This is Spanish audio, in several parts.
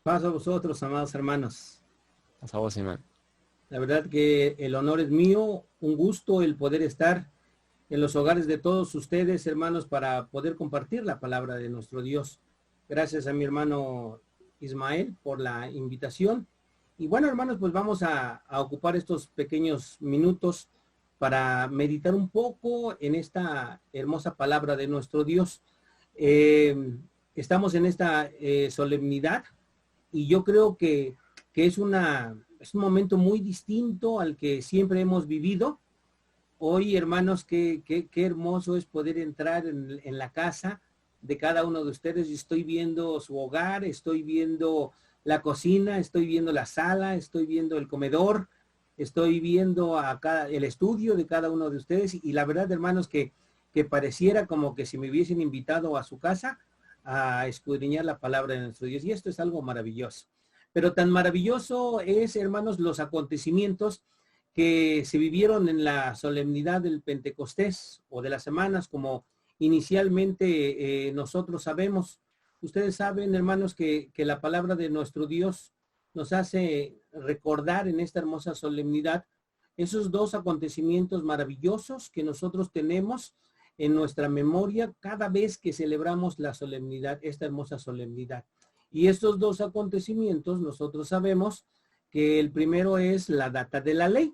Paz a vosotros, amados hermanos. Pasa vos, Simán. La verdad que el honor es mío, un gusto el poder estar en los hogares de todos ustedes, hermanos, para poder compartir la palabra de nuestro Dios. Gracias a mi hermano Ismael por la invitación. Y bueno, hermanos, pues vamos a ocupar estos pequeños minutos para meditar un poco en esta hermosa palabra de nuestro Dios. Estamos en esta solemnidad y yo creo que es un momento muy distinto al que siempre hemos vivido. Hoy, hermanos, qué hermoso es poder entrar en la casa de cada uno de ustedes. Estoy viendo su hogar, estoy viendo la cocina, estoy viendo la sala, estoy viendo el comedor, estoy viendo el estudio de cada uno de ustedes. Y la verdad, hermanos, que pareciera como que si me hubiesen invitado a su casa a escudriñar la palabra de nuestro Dios. Y esto es algo maravilloso. Pero tan maravilloso es, hermanos, los acontecimientos que se vivieron en la solemnidad del Pentecostés o de las semanas, como inicialmente nosotros sabemos. Ustedes saben, hermanos, que la palabra de nuestro Dios nos hace recordar en esta hermosa solemnidad esos dos acontecimientos maravillosos que nosotros tenemos en nuestra memoria cada vez que celebramos la solemnidad, esta hermosa solemnidad. Y estos dos acontecimientos nosotros sabemos que el primero es la data de la ley,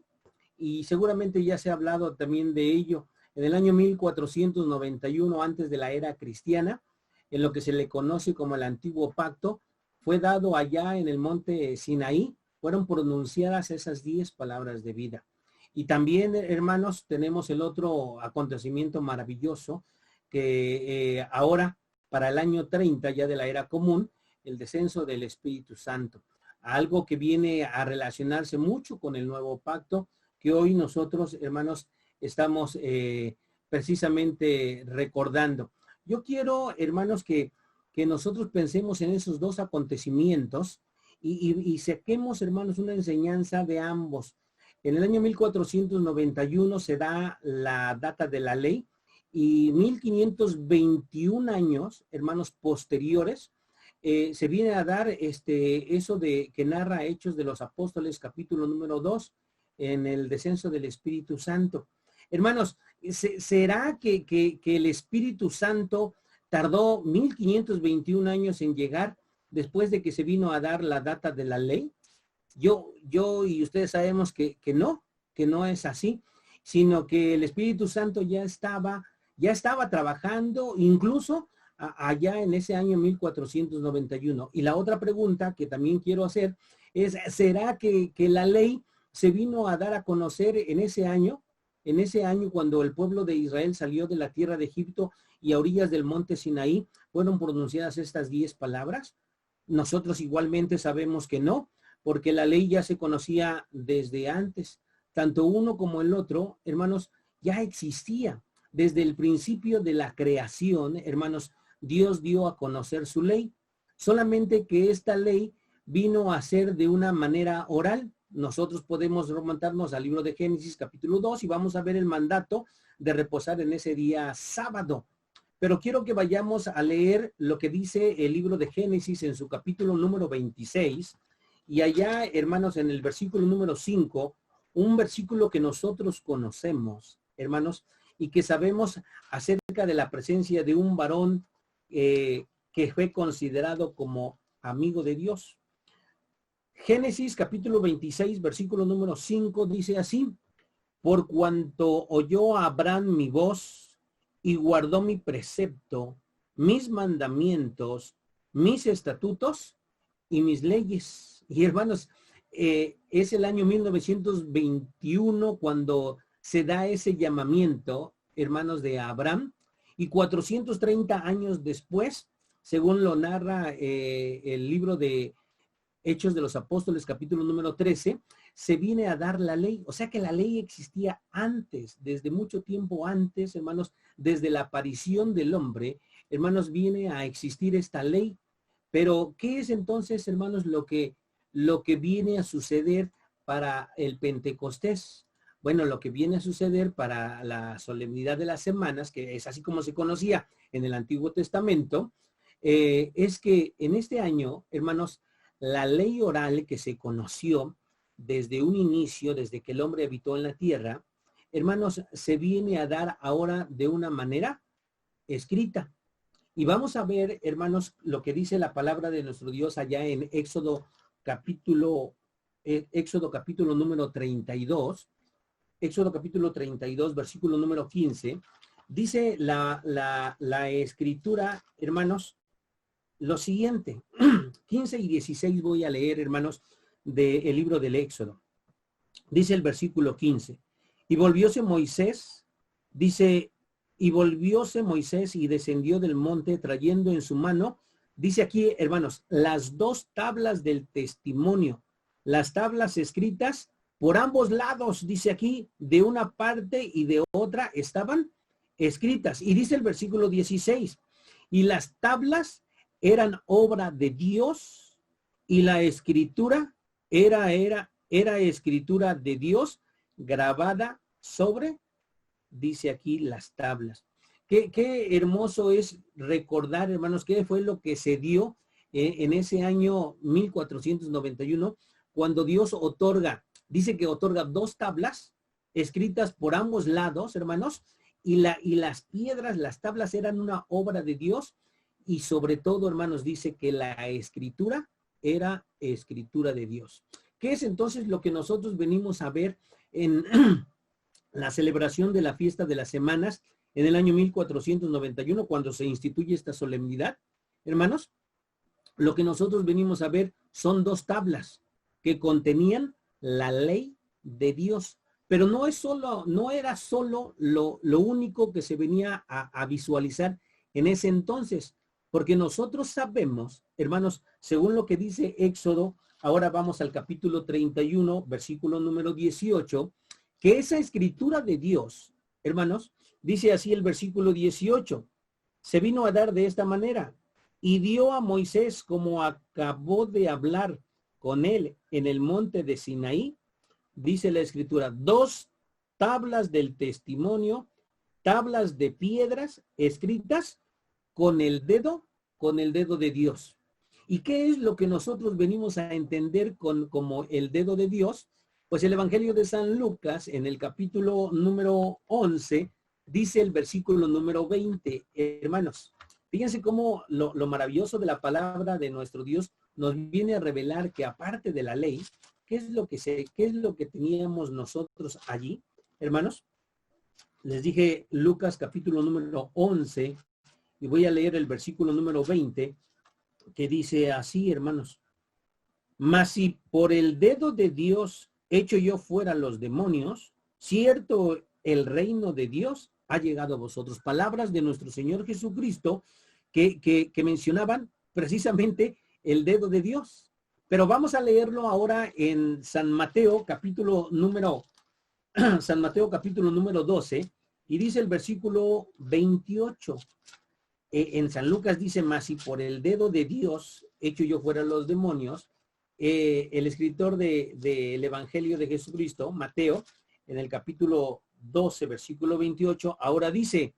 y seguramente ya se ha hablado también de ello. En el año 1491, antes de la era cristiana, en lo que se le conoce como el Antiguo Pacto, fue dado allá en el monte Sinaí, fueron pronunciadas esas 10 palabras de vida. Y también, hermanos, tenemos el otro acontecimiento maravilloso que ahora, para el año 30 ya de la era común, el descenso del Espíritu Santo, algo que viene a relacionarse mucho con el nuevo pacto, que hoy nosotros, hermanos, estamos precisamente recordando. Yo quiero, hermanos, que nosotros pensemos en esos dos acontecimientos y saquemos, hermanos, una enseñanza de ambos. En el año 1491 se da la data de la ley y 1521 años, hermanos, posteriores, se viene a dar eso de que narra Hechos de los Apóstoles, capítulo número 2, en el descenso del Espíritu Santo. Hermanos, ¿será que el Espíritu Santo tardó 1521 años en llegar después de que se vino a dar la data de la ley? Yo y ustedes sabemos que no es así, sino que el Espíritu Santo ya estaba trabajando incluso allá en ese año 1491. Y la otra pregunta que también quiero hacer es, ¿será que la ley se vino a dar a conocer en ese año cuando el pueblo de Israel salió de la tierra de Egipto y a orillas del monte Sinaí fueron pronunciadas estas 10 palabras? Nosotros igualmente sabemos que no, porque la ley ya se conocía desde antes. Tanto uno como el otro, hermanos, ya existía. Desde el principio de la creación, hermanos, Dios dio a conocer su ley. Solamente que esta ley vino a ser de una manera oral. Nosotros podemos remontarnos al libro de Génesis capítulo 2 y vamos a ver el mandato de reposar en ese día sábado. Pero quiero que vayamos a leer lo que dice el libro de Génesis en su capítulo número 26. Y allá, hermanos, en el versículo número 5, un versículo que nosotros conocemos, hermanos, y que sabemos acerca de la presencia de un varón que fue considerado como amigo de Dios. Génesis capítulo 26, versículo número 5 dice así: por cuanto oyó a Abraham mi voz y guardó mi precepto, mis mandamientos, mis estatutos y mis leyes. Y hermanos, es el año 1921 cuando se da ese llamamiento, hermanos, de Abraham, y 430 años después, según lo narra el libro de Hechos de los Apóstoles, capítulo número 13, se viene a dar la ley. O sea que la ley existía antes, desde mucho tiempo antes, hermanos, desde la aparición del hombre, hermanos, viene a existir esta ley. Pero, ¿qué es entonces, hermanos, lo que viene a suceder para el Pentecostés? Bueno, lo que viene a suceder para la solemnidad de las semanas, que es así como se conocía en el Antiguo Testamento, es que en este año, hermanos, la ley oral que se conoció desde un inicio, desde que el hombre habitó en la tierra, hermanos, se viene a dar ahora de una manera escrita. Y vamos a ver, hermanos, lo que dice la palabra de nuestro Dios allá en Éxodo capítulo número 32, Éxodo capítulo 32, versículo número 15, dice la escritura, hermanos, lo siguiente. 15 y 16 voy a leer, hermanos, del libro del Éxodo. Dice el versículo 15, y volvióse Moisés, dice, y volvióse Moisés y descendió del monte trayendo en su mano, dice aquí, hermanos, las dos tablas del testimonio, las tablas escritas por ambos lados, dice aquí, de una parte y de otra estaban escritas. Y dice el versículo 16, y las tablas eran obra de Dios y la escritura era escritura de Dios grabada sobre, dice aquí, las tablas. Qué hermoso es recordar, hermanos, qué fue lo que se dio en ese año 1491, cuando Dios otorga, dice que otorga dos tablas escritas por ambos lados, hermanos, y las piedras, las tablas eran una obra de Dios, y sobre todo, hermanos, dice que la escritura era escritura de Dios. ¿Qué es entonces lo que nosotros venimos a ver en la celebración de la fiesta de las semanas en el año 1491, cuando se instituye esta solemnidad? Hermanos, lo que nosotros venimos a ver son dos tablas que contenían la ley de Dios. Pero no era solo lo único que se venía a visualizar en ese entonces, porque nosotros sabemos, hermanos, según lo que dice Éxodo, ahora vamos al capítulo 31, versículo número 18, que esa escritura de Dios, hermanos, dice así el versículo 18, se vino a dar de esta manera, y dio a Moisés, como acabó de hablar con él en el monte de Sinaí, dice la escritura, dos tablas del testimonio, tablas de piedras escritas con el dedo de Dios. ¿Y qué es lo que nosotros venimos a entender como el dedo de Dios? Pues el Evangelio de San Lucas, en el capítulo número 11, dice el versículo número 20, hermanos. Fíjense cómo lo maravilloso de la palabra de nuestro Dios nos viene a revelar que aparte de la ley, ¿qué es lo que teníamos nosotros allí, hermanos? Les dije Lucas capítulo número 11, y voy a leer el versículo número 20, que dice así, hermanos. Mas si por el dedo de Dios echo yo fuera los demonios, cierto el reino de Dios ha llegado a vosotros. Palabras de nuestro Señor Jesucristo que mencionaban precisamente el dedo de Dios. Pero vamos a leerlo ahora en San Mateo capítulo número 12, y dice el versículo 28. En San Lucas dice, mas si por el dedo de Dios echo yo fuera los demonios, el escritor del Evangelio de Jesucristo, Mateo, en el capítulo 12, versículo 28, ahora dice,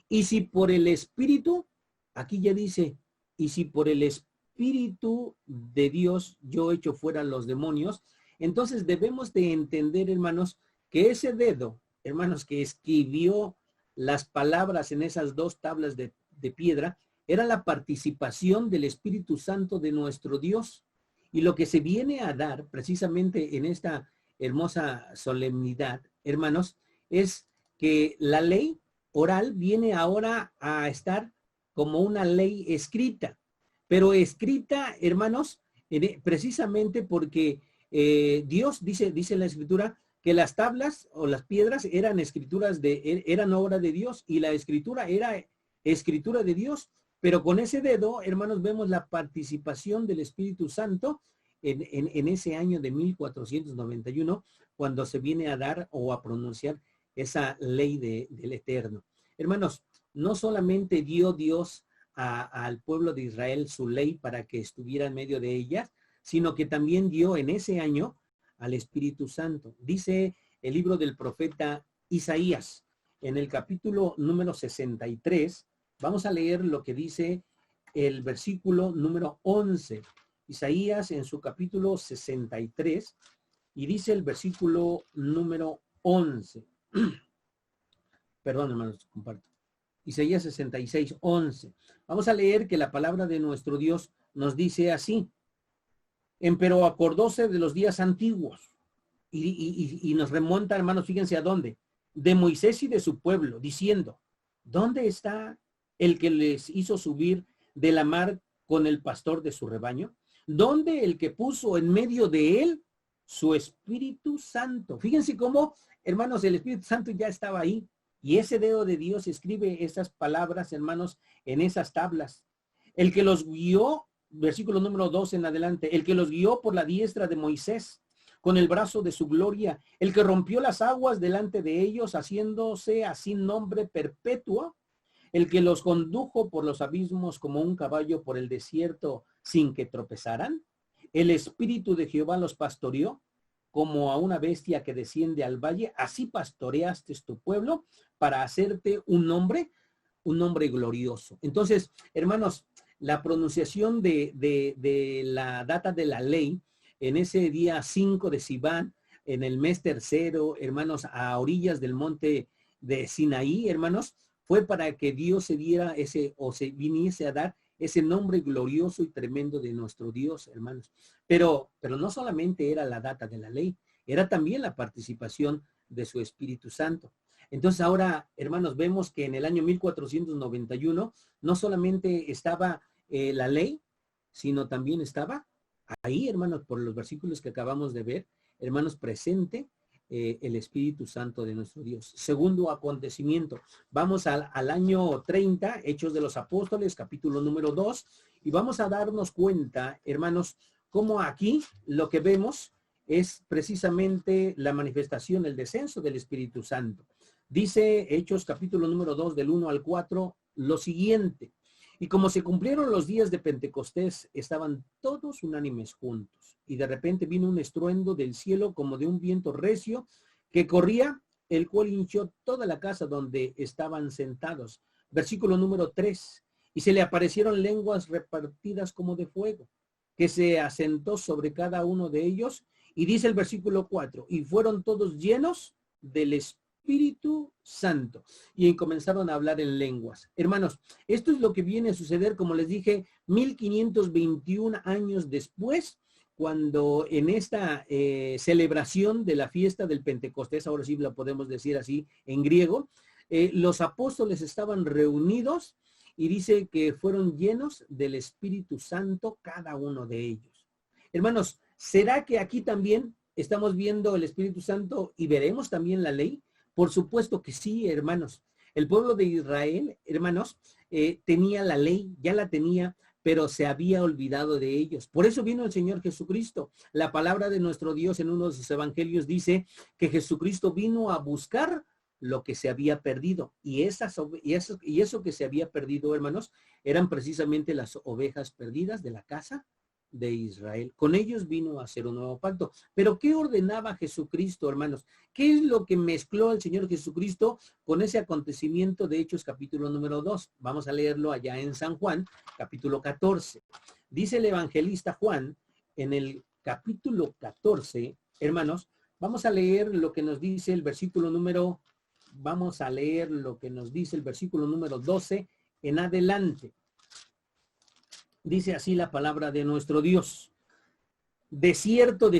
y si por el Espíritu, aquí ya dice, y si por el Espíritu de Dios yo echo fuera los demonios, entonces debemos de entender, hermanos, que ese dedo, hermanos, que escribió las palabras en esas dos tablas de piedra, era la participación del Espíritu Santo de nuestro Dios. Y lo que se viene a dar precisamente en esta hermosa solemnidad, hermanos, es que la ley oral viene ahora a estar como una ley escrita, pero escrita, hermanos, precisamente porque Dios dice la Escritura que las tablas o las piedras eran eran obra de Dios, y la escritura era escritura de Dios. Pero con ese dedo, hermanos, vemos la participación del Espíritu Santo en ese año de 1491, cuando se viene a dar o a pronunciar esa ley del Eterno. Hermanos, no solamente dio Dios al pueblo de Israel su ley para que estuviera en medio de ellas, sino que también dio en ese año al Espíritu Santo. Dice el libro del profeta Isaías, en el capítulo número 63, vamos a leer lo que dice el versículo número 11. Isaías en su capítulo 63 y dice el versículo número 11. Perdón, hermanos, comparto. Isaías 66, 11. Vamos a leer que la palabra de nuestro Dios nos dice así. Empero acordóse de los días antiguos y nos remonta, hermanos, fíjense a dónde. De Moisés y de su pueblo, diciendo, ¿dónde está el que les hizo subir de la mar con el pastor de su rebaño? ¿Dónde el que puso en medio de él su Espíritu Santo? Fíjense cómo, hermanos, el Espíritu Santo ya estaba ahí. Y ese dedo de Dios escribe esas palabras, hermanos, en esas tablas. El que los guió, versículo número 2 en adelante, el que los guió por la diestra de Moisés, con el brazo de su gloria, el que rompió las aguas delante de ellos, haciéndose así nombre perpetuo, el que los condujo por los abismos como un caballo por el desierto sin que tropezaran. El Espíritu de Jehová los pastoreó como a una bestia que desciende al valle, así pastoreaste tu pueblo para hacerte un nombre glorioso. Entonces, hermanos, la pronunciación de la data de la ley en ese día 5 de Sivan, en el mes tercero, hermanos, a orillas del monte de Sinaí, hermanos, fue para que Dios se diera se viniese a dar ese nombre glorioso y tremendo de nuestro Dios, hermanos. Pero no solamente era la data de la ley, era también la participación de su Espíritu Santo. Entonces ahora, hermanos, vemos que en el año 1491 no solamente estaba la ley, sino también estaba ahí, hermanos, por los versículos que acabamos de ver, hermanos, presente el Espíritu Santo de nuestro Dios. Segundo acontecimiento, vamos al año 30, Hechos de los Apóstoles, capítulo número 2, y vamos a darnos cuenta, hermanos, cómo aquí lo que vemos es precisamente la manifestación, el descenso del Espíritu Santo. Dice Hechos capítulo número 2 del 1 al 4 lo siguiente. Y como se cumplieron los días de Pentecostés, estaban todos unánimes juntos. Y de repente vino un estruendo del cielo como de un viento recio que corría, el cual hinchó toda la casa donde estaban sentados. Versículo número 3. Y se le aparecieron lenguas repartidas como de fuego, que se asentó sobre cada uno de ellos. Y dice el versículo 4, y fueron todos llenos del Espíritu Santo. Y comenzaron a hablar en lenguas. Hermanos, esto es lo que viene a suceder, como les dije, 1521 años después, cuando en esta celebración de la fiesta del Pentecostés, ahora sí lo podemos decir así en griego, los apóstoles estaban reunidos y dice que fueron llenos del Espíritu Santo cada uno de ellos. Hermanos, ¿será que aquí también estamos viendo el Espíritu Santo y veremos también la ley? Por supuesto que sí, hermanos. El pueblo de Israel, hermanos, tenía la ley, ya la tenía, pero se había olvidado de ellos. Por eso vino el Señor Jesucristo. La palabra de nuestro Dios en uno de sus evangelios dice que Jesucristo vino a buscar lo que se había perdido. Y eso que se había perdido, hermanos, eran precisamente las ovejas perdidas de la casa de Israel. Con ellos vino a hacer un nuevo pacto. Pero ¿qué ordenaba Jesucristo, hermanos? ¿Qué es lo que mezcló el Señor Jesucristo con ese acontecimiento de Hechos capítulo número 2? Vamos a leerlo allá en San Juan, capítulo 14. Dice el evangelista Juan en el capítulo 14, hermanos, vamos a leer lo que nos dice el versículo número, vamos a leer lo que nos dice el versículo número 12 en adelante. Dice así la palabra de nuestro Dios. De cierto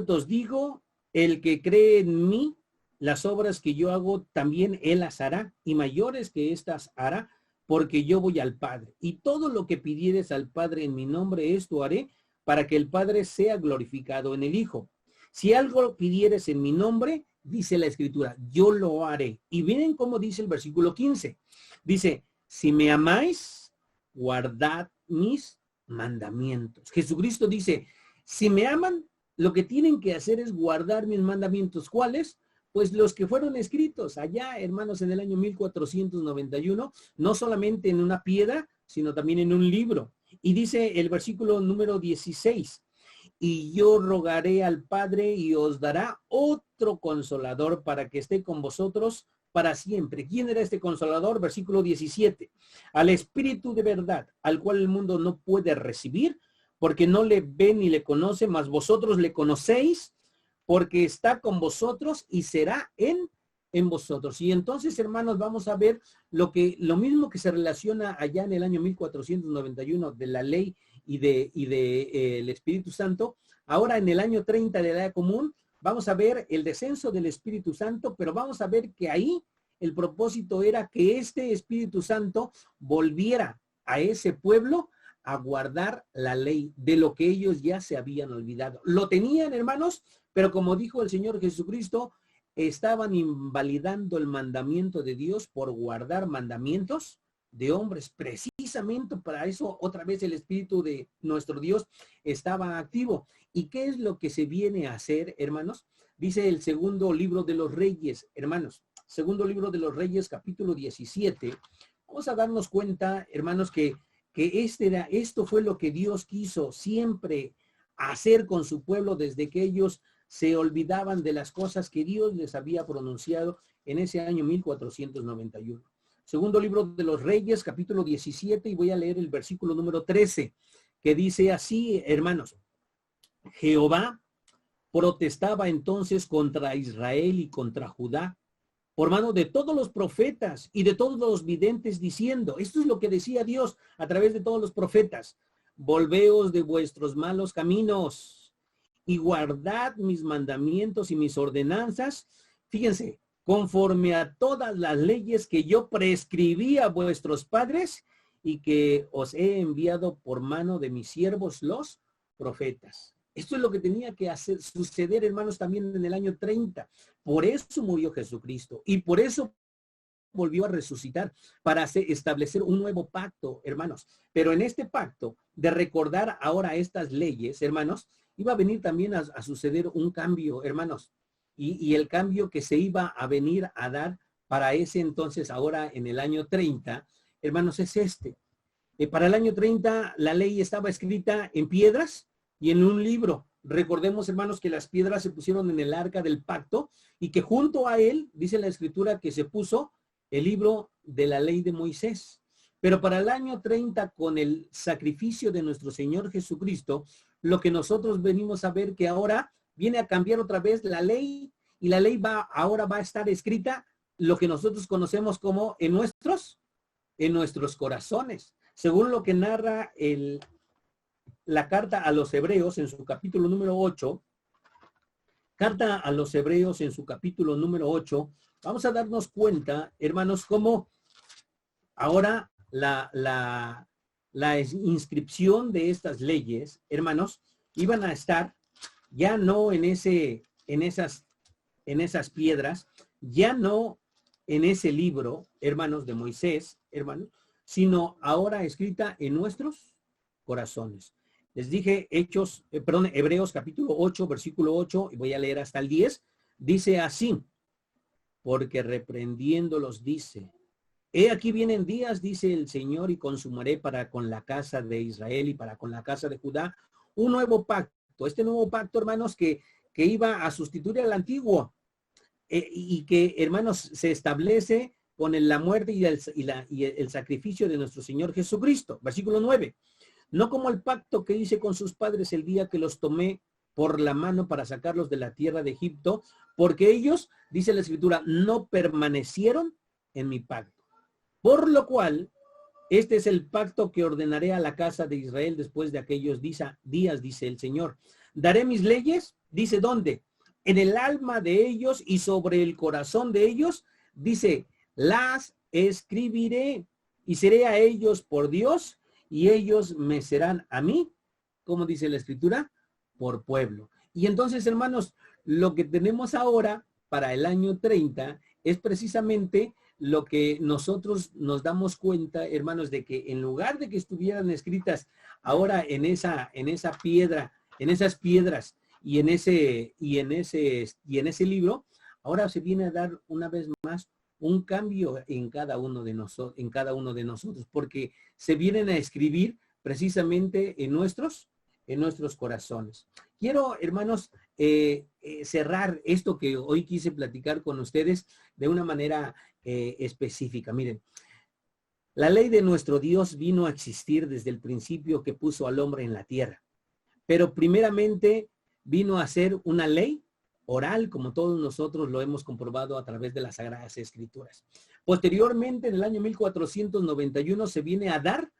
os digo, el que cree en mí, las obras que yo hago, también él las hará, y mayores que estas hará, porque yo voy al Padre. Y todo lo que pidieres al Padre en mi nombre, esto haré, para que el Padre sea glorificado en el Hijo. Si algo pidieres en mi nombre, dice la Escritura, yo lo haré. Y miren cómo dice el versículo 15. Dice, si me amáis, guardad mis mandamientos. Jesucristo dice, si me aman, lo que tienen que hacer es guardar mis mandamientos. ¿Cuáles? Pues los que fueron escritos allá, hermanos, en el año 1491, no solamente en una piedra, sino también en un libro. Y dice el versículo número 16, y yo rogaré al Padre y os dará otro consolador para que esté con vosotros para siempre. ¿Quién era este consolador? Versículo 17. Al Espíritu de verdad, al cual el mundo no puede recibir, porque no le ve ni le conoce, mas vosotros le conocéis, porque está con vosotros y será en vosotros. Y entonces, hermanos, vamos a ver lo mismo que se relaciona allá en el año 1491 de la ley y el Espíritu Santo. Ahora en el año 30 de la Edad Común, vamos a ver el descenso del Espíritu Santo, pero vamos a ver que ahí el propósito era que este Espíritu Santo volviera a ese pueblo a guardar la ley de lo que ellos ya se habían olvidado. Lo tenían, hermanos, pero como dijo el Señor Jesucristo, estaban invalidando el mandamiento de Dios por guardar mandamientos de hombres. Precisamente para eso otra vez el Espíritu de nuestro Dios estaba activo. ¿Y qué es lo que se viene a hacer, hermanos? Dice el segundo libro de los Reyes, hermanos. Segundo libro de los Reyes, capítulo 17. Vamos a darnos cuenta, hermanos, que esto fue lo que Dios quiso siempre hacer con su pueblo desde que ellos se olvidaban de las cosas que Dios les había pronunciado en ese año 1491. Segundo libro de los Reyes, capítulo 17, y voy a leer el versículo número 13, que dice así, hermanos: Jehová protestaba entonces contra Israel y contra Judá, por mano de todos los profetas y de todos los videntes, diciendo, esto es lo que decía Dios a través de todos los profetas: volveos de vuestros malos caminos y guardad mis mandamientos y mis ordenanzas. Fíjense, conforme a todas las leyes que yo prescribí a vuestros padres y que os he enviado por mano de mis siervos los profetas. Esto es lo que tenía que suceder, hermanos, también en el año 30. Por eso murió Jesucristo y por eso volvió a resucitar, para establecer un nuevo pacto, hermanos. Pero en este pacto de recordar ahora estas leyes, hermanos, iba a venir también a suceder un cambio, hermanos. Y el cambio que se iba a venir a dar para ese entonces, ahora en el año 30, hermanos, es este. Para el año 30 la ley estaba escrita en piedras y en un libro. Recordemos, hermanos, que las piedras se pusieron en el arca del pacto y que junto a él, dice la escritura, que se puso el libro de la ley de Moisés. Pero para el año 30, con el sacrificio de nuestro Señor Jesucristo, lo que nosotros venimos a ver que ahora viene a cambiar otra vez la ley, y la ley ahora va a estar escrita lo que nosotros conocemos como en nuestros corazones, según lo que narra la carta a los Hebreos en su capítulo número 8. Carta a los Hebreos en su capítulo número 8, vamos a darnos cuenta, hermanos, cómo ahora la inscripción de estas leyes, hermanos, iban a estar ya no en esas piedras, ya no en ese libro, hermanos, de Moisés, hermanos, sino ahora escrita en nuestros corazones. Les dije Hebreos capítulo 8, versículo 8, y voy a leer hasta el 10, dice así: porque reprendiéndolos dice, he aquí vienen días, dice el Señor, y consumaré para con la casa de Israel y para con la casa de Judá un nuevo pacto. Este nuevo pacto, hermanos, que iba a sustituir al antiguo, y que, hermanos, se establece con la muerte y el sacrificio de nuestro Señor Jesucristo. Versículo 9. No como el pacto que hice con sus padres el día que los tomé por la mano para sacarlos de la tierra de Egipto, porque ellos, dice la Escritura, no permanecieron en mi pacto. Por lo cual, este es el pacto que ordenaré a la casa de Israel después de aquellos días, dice el Señor. Daré mis leyes, dice, ¿dónde? En el alma de ellos y sobre el corazón de ellos, dice, las escribiré y seré a ellos por Dios y ellos me serán a mí, como dice la Escritura, por pueblo. Y entonces, hermanos, lo que tenemos ahora para el año 30 es precisamente lo que nosotros nos damos cuenta, hermanos, de que en lugar de que estuvieran escritas ahora en esa piedra, en esas piedras y en ese libro, ahora se viene a dar una vez más un cambio en cada uno de nosotros, porque se vienen a escribir precisamente en nuestros corazones. Quiero, hermanos, cerrar esto que hoy quise platicar con ustedes de una manera específica. Miren, la ley de nuestro Dios vino a existir desde el principio que puso al hombre en la tierra. pero primeramente vino a ser una ley oral, como todos nosotros lo hemos comprobado a través de las Sagradas Escrituras. Posteriormente, en el año 1491, se viene a dar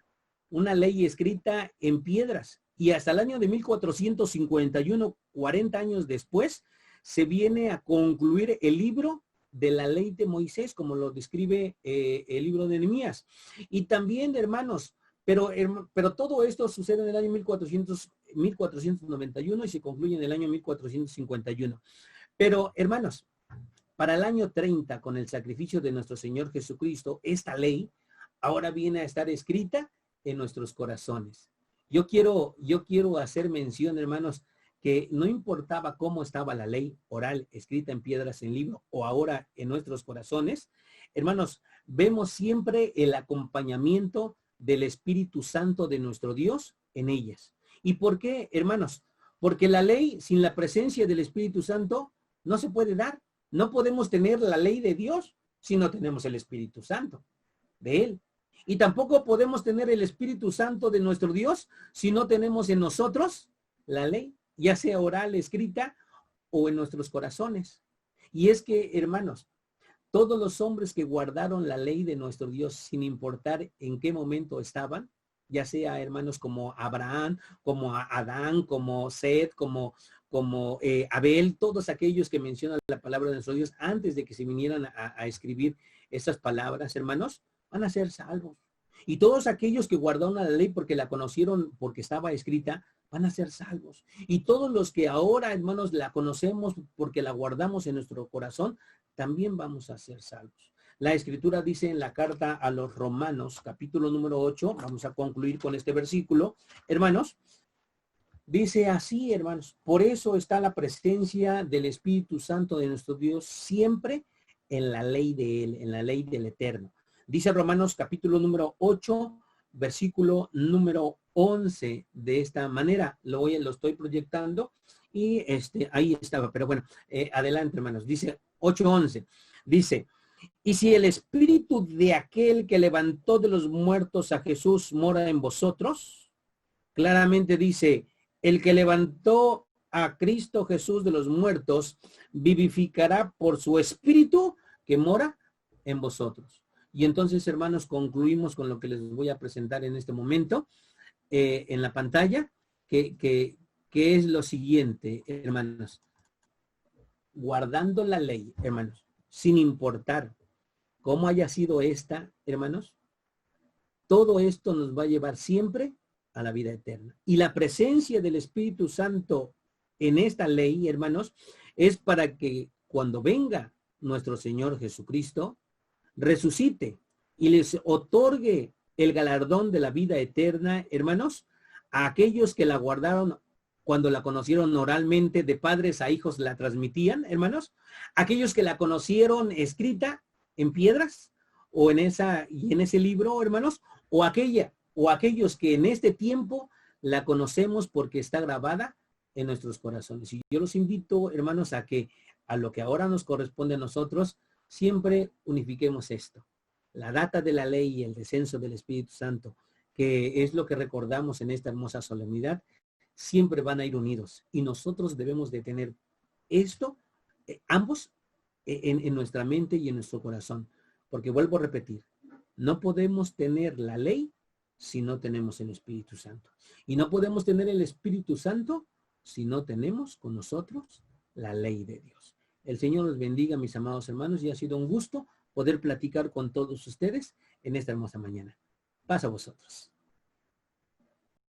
una ley escrita en piedras, y hasta el año de 1451, 40 años después, se viene a concluir el libro de la ley de Moisés, como lo describe el libro de Nehemías. Y también, hermanos, pero todo esto sucede en el año 1491 y se concluye en el año 1451. Pero, hermanos, para el año 30, con el sacrificio de nuestro Señor Jesucristo, esta ley ahora viene a estar escrita en nuestros corazones. Yo quiero hacer mención, hermanos, que no importaba cómo estaba la ley oral escrita en piedras en libro o ahora en nuestros corazones, hermanos, vemos siempre el acompañamiento del Espíritu Santo de nuestro Dios en ellas. ¿Y por qué, hermanos? Porque la ley sin la presencia del Espíritu Santo no se puede dar. No podemos tener la ley de Dios si no tenemos el Espíritu Santo de Él. Y tampoco podemos tener el Espíritu Santo de nuestro Dios si no tenemos en nosotros la ley, ya sea oral, escrita o en nuestros corazones. Y es que, hermanos, todos los hombres que guardaron la ley de nuestro Dios, sin importar en qué momento estaban, ya sea, hermanos, como Abraham, como Adán, como Seth, como Abel, todos aquellos que mencionan la palabra de nuestro Dios antes de que se vinieran a escribir esas palabras, hermanos, van a ser salvos. Y todos aquellos que guardaron la ley porque la conocieron, porque estaba escrita, van a ser salvos. Y todos los que ahora, hermanos, la conocemos porque la guardamos en nuestro corazón, también vamos a ser salvos. La Escritura dice en la carta a los Romanos, capítulo número 8, vamos a concluir con este versículo, hermanos, dice así, hermanos, por eso está la presencia del Espíritu Santo de nuestro Dios siempre en la ley de Él, en la ley del Eterno. Dice Romanos capítulo número 8, versículo número 11, de esta manera. Lo estoy proyectando y ahí estaba, pero bueno, adelante, hermanos. Dice 8:11, dice, y si el espíritu de aquel que levantó de los muertos a Jesús mora en vosotros, claramente dice, el que levantó a Cristo Jesús de los muertos vivificará por su espíritu que mora en vosotros. Y entonces, hermanos, concluimos con lo que les voy a presentar en este momento en la pantalla, que es lo siguiente, hermanos. Guardando la ley, hermanos, sin importar cómo haya sido esta, hermanos, todo esto nos va a llevar siempre a la vida eterna. Y la presencia del Espíritu Santo en esta ley, hermanos, es para que cuando venga nuestro Señor Jesucristo, resucite y les otorgue el galardón de la vida eterna, hermanos, a aquellos que la guardaron cuando la conocieron oralmente, de padres a hijos la transmitían, hermanos, aquellos que la conocieron escrita en piedras o en ese libro, hermanos, o aquellos que en este tiempo la conocemos porque está grabada en nuestros corazones. Y yo los invito, hermanos, a que a lo que ahora nos corresponde a nosotros, siempre unifiquemos esto. La data de la ley y el descenso del Espíritu Santo, que es lo que recordamos en esta hermosa solemnidad, siempre van a ir unidos. Y nosotros debemos de tener esto, ambos, en nuestra mente y en nuestro corazón. Porque vuelvo a repetir, no podemos tener la ley si no tenemos el Espíritu Santo. Y no podemos tener el Espíritu Santo si no tenemos con nosotros la ley de Dios. El Señor los bendiga, mis amados hermanos, y ha sido un gusto poder platicar con todos ustedes en esta hermosa mañana. Paz a vosotros.